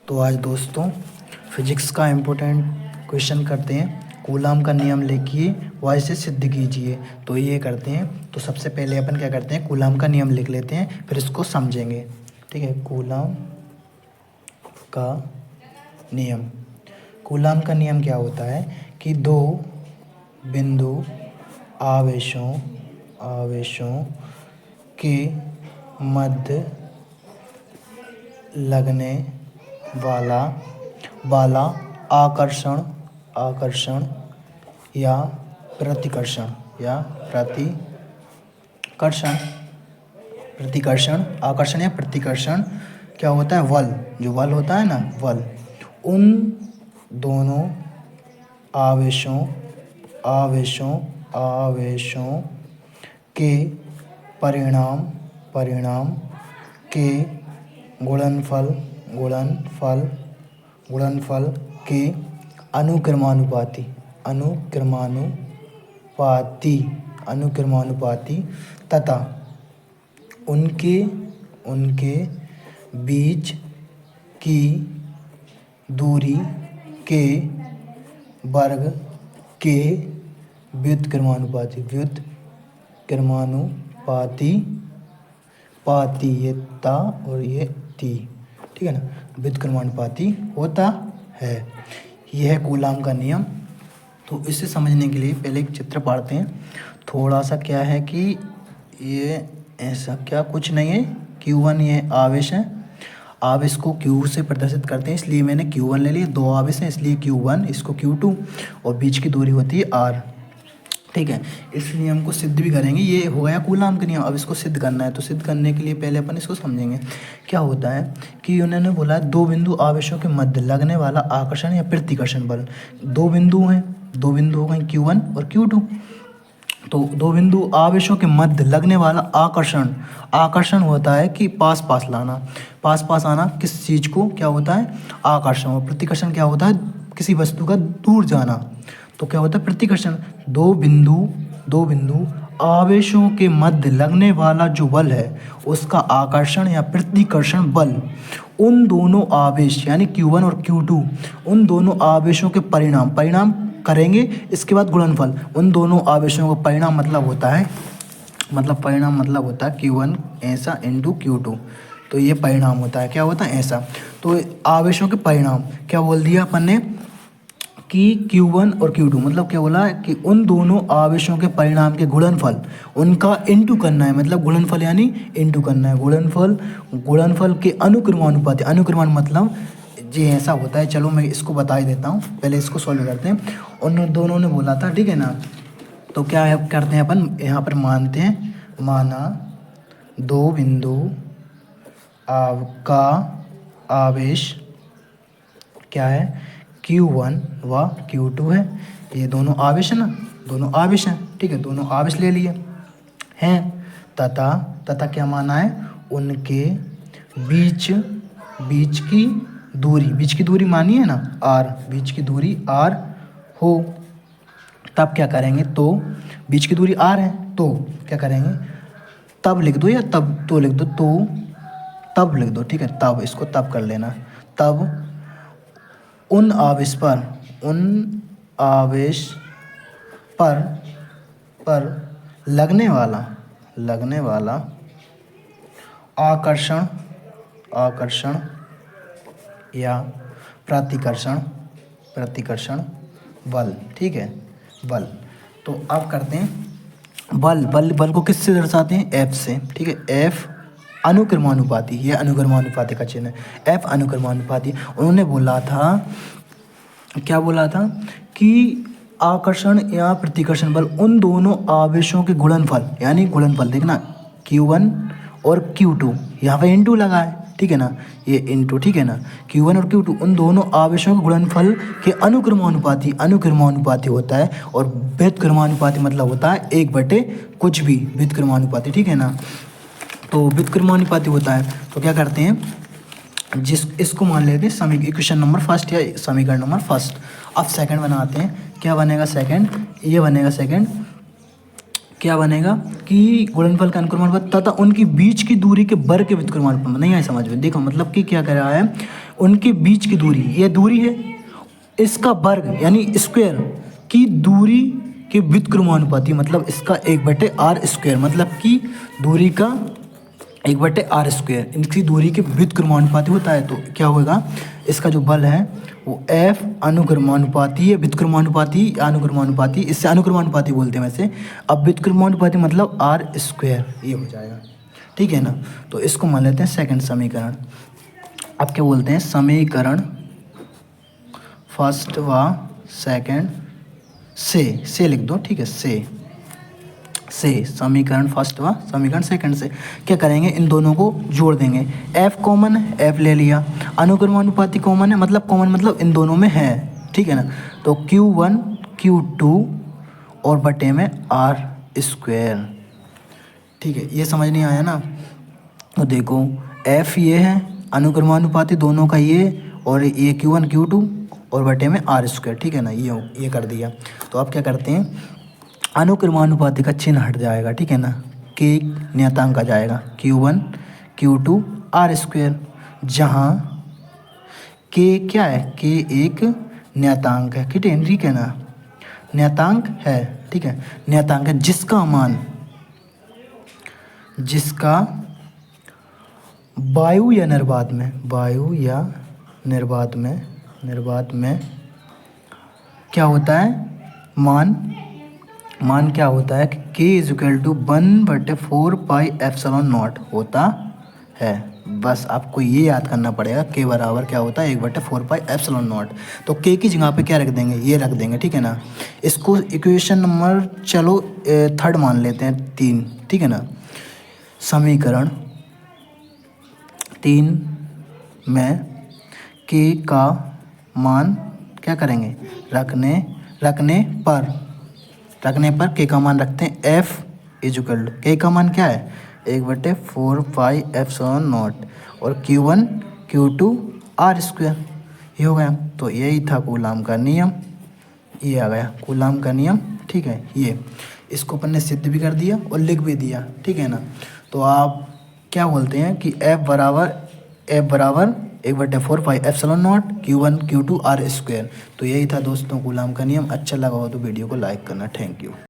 तो आज दोस्तों फिजिक्स का इम्पोर्टेंट क्वेश्चन करते हैं। कूलाम का नियम लिखिए व इसे सिद्ध कीजिए। तो ये करते हैं। तो सबसे पहले अपन क्या करते हैं, कूलाम का नियम लिख लेते हैं, फिर इसको समझेंगे। ठीक है, कूलाम का नियम। कूलाम का नियम क्या होता है कि दो बिंदु आवेशों के मध्य लगने वाला आकर्षण या प्रतिकर्षण आकर्षण या प्रतिकर्षण क्या होता है, बल। जो बल होता है ना, बल उन दोनों आवेशों के परिणाम के गुणनफल के अनुक्रमानुपाती तथा उनके बीच की दूरी के वर्ग के व्युत्क्रमानुपाती ये ता और ये ती, ठीक है ना, व्युत्क्रमानुपाती होता है। यह है कूलाम का नियम। तो इसे समझने के लिए पहले एक चित्र पाड़ते हैं। थोड़ा सा क्या है कि ये ऐसा क्या कुछ नहीं है, Q1 ये आवेश है। आवेश को Q से प्रदर्शित करते हैं, इसलिए मैंने Q1 ले लिया। दो आवेश हैं इसलिए Q1, इसको Q2 और बीच की दूरी होती है R। ठीक है, इस नियम को सिद्ध भी करेंगे। ये हो गया कूलाम का नियम। अब इसको सिद्ध करना है, तो सिद्ध करने के लिए पहले अपन इसको समझेंगे। क्या होता है कि उन्होंने बोला दो बिंदु आवेशों के मध्य लगने वाला आकर्षण या प्रतिकर्षण बल। दो बिंदु हो गए Q1 और Q2। तो दो बिंदु आवेशों के मध्य लगने वाला आकर्षण होता है कि पास आना किस चीज़ को क्या होता है, आकर्षण। और प्रतिकर्षण क्या होता है, किसी वस्तु का दूर जाना। तो क्या होता है प्रतिकर्षण। दो बिंदु आवेशों के मध्य लगने वाला जो बल है उसका आकर्षण या प्रतिकर्षण बल उन दोनों आवेश यानी Q1 और Q2, उन दोनों आवेशों के परिणाम करेंगे। इसके बाद गुणनफल। उन दोनों आवेशों का परिणाम मतलब होता है Q1 ऐसा इंटू Q2। तो ये परिणाम होता है, क्या होता है ऐसा। तो आवेशों के परिणाम क्या बोल दिया अपन ने कि Q1 और Q2 मतलब क्या बोला है कि उन दोनों आवेशों के परिणाम के गुणनफल उनका इंटू करना है। मतलब गुणनफल यानी इंटू करना है। गुणनफल के अनुक्रमानुपाती। अनुक्रमान मतलब ये ऐसा होता है। चलो मैं इसको बता ही देता हूँ, पहले इसको सॉल्व करते हैं। उन दोनों ने बोला था, ठीक है ना। तो क्या करते हैं अपन यहाँ पर माना दो बिंदु का आवेश क्या है, Q1 व Q2 है। ये दोनों आवेश है ना, दोनों आवेश हैं। ठीक है, दोनों आवेश ले लिए हैं। तथा क्या माना है, उनके बीच की दूरी मानी है ना R, बीच की दूरी R हो। तब क्या करेंगे, तो बीच की दूरी R है तो क्या करेंगे, तब लिख दो या तब तो लिख दो, तो तब लिख दो। ठीक है, तब इसको तब कर लेना। तब उन आवेश पर लगने वाला आकर्षण या प्रतिकर्षण बल। ठीक है, बल। तो अब करते हैं बल को किससे दर्शाते हैं, F से। ठीक है, F अनुक्रमानुपाती। ये अनुक्रमानुपाती का चिन्ह है, F अनुक्रमानुपाती। उन्होंने क्या बोला था कि आकर्षण या प्रतिकर्षण बल उन दोनों आवेशों के गुणनफल यानी गुणनफल देखना Q1 और Q2, यहाँ पे इंटू लगा है, ठीक है ना, ये इंटू, ठीक है ना। Q1 और Q2 उन दोनों आवेशों के गुणनफल के अनुक्रमानुपाती होता है। और व्युत्क्रमानुपाती मतलब होता है 1/, कुछ भी व्युत्क्रमानुपाती, ठीक है ना। तो व्युत्क्रमानुपाती होता है। तो क्या करते हैं, इसको मान लेते हैं इक्वेशन नंबर फर्स्ट या समीकरण नंबर फर्स्ट। अब सेकंड बनाते हैं। क्या बनेगा सेकंड, ये बनेगा सेकंड। क्या बनेगा कि गुणनफल का अनुक्रमानुपात तथा उनकी बीच की दूरी के वर्ग के व्युत्क्रमानुपात। नहीं आए समझ में, देखो मतलब कि क्या कह रहा है, उनके बीच की दूरी, ये दूरी है, इसका वर्ग यानी स्क्वायर की दूरी के व्युत्क्रमानुपाती, मतलब इसका 1/r², मतलब कि दूरी का 1/r², इनकी दूरी के व्युत्क्रमानुपाती होता है। तो क्या होगा, इसका जो बल है वो F अनुक्रमानुपाती है, व्युत्क्रमानुपाती अनुक्रमानुपाती, इससे अनुक्रमानुपाती बोलते हैं वैसे। अब व्युत्क्रमानुपाती मतलब r², ये हो जाएगा, ठीक है ना। तो इसको मान लेते हैं सेकंड समीकरण। अब क्या बोलते हैं, समीकरण फर्स्ट व सेकंड से लिख दो, ठीक है, से समीकरण फर्स्ट व समीकरण सेकंड से क्या करेंगे, इन दोनों को जोड़ देंगे। F कॉमन है, F ले लिया, अनुक्रमानुपाती कॉमन है, मतलब कॉमन मतलब इन दोनों में है, ठीक है ना। तो Q1 Q2 और बटे में r², ठीक है। ये समझ नहीं आया ना, तो देखो F ये है अनुक्रमानुपाती दोनों का ये, और ये Q1 Q2 और बटे में r², ठीक है ना। ये कर दिया। तो अब क्या करते हैं, अनुक्रमानुपाती का चिन्ह हट जाएगा, ठीक है ना, k नियतांक आ जाएगा, Q1 Q2 r², जहाँ k क्या है, k एक नियतांक है, ठीक है ना, नियतांक है, ठीक है, नियतांक है जिसका मान, जिसका वायु या निर्वात में क्या होता है, मान क्या होता है कि k = 1/4πε0 होता है। बस आपको ये याद करना पड़ेगा, k बराबर क्या होता है, 1/4πε0। तो k की जगह पे क्या रख देंगे, ये रख देंगे, ठीक है ना। इसको इक्वेशन नंबर चलो थर्ड मान लेते हैं, 3, ठीक है ना। समीकरण 3 में k का मान क्या करेंगे, रखने पर k का मान रखते हैं F = k का मान क्या है, 1/4πε0 और Q1 Q2 r², ये हो गया। तो यही था कूलाम का नियम, ये आ गया कूलाम का नियम, ठीक है। ये इसको अपन ने सिद्ध भी कर दिया और लिख भी दिया, ठीक है ना। तो आप क्या बोलते हैं कि F बराबर 1/4πε0 Q1 Q2 r²। तो यही था दोस्तों कूलाम का नियम। अच्छा लगा हो तो वीडियो को लाइक करना। Thank you.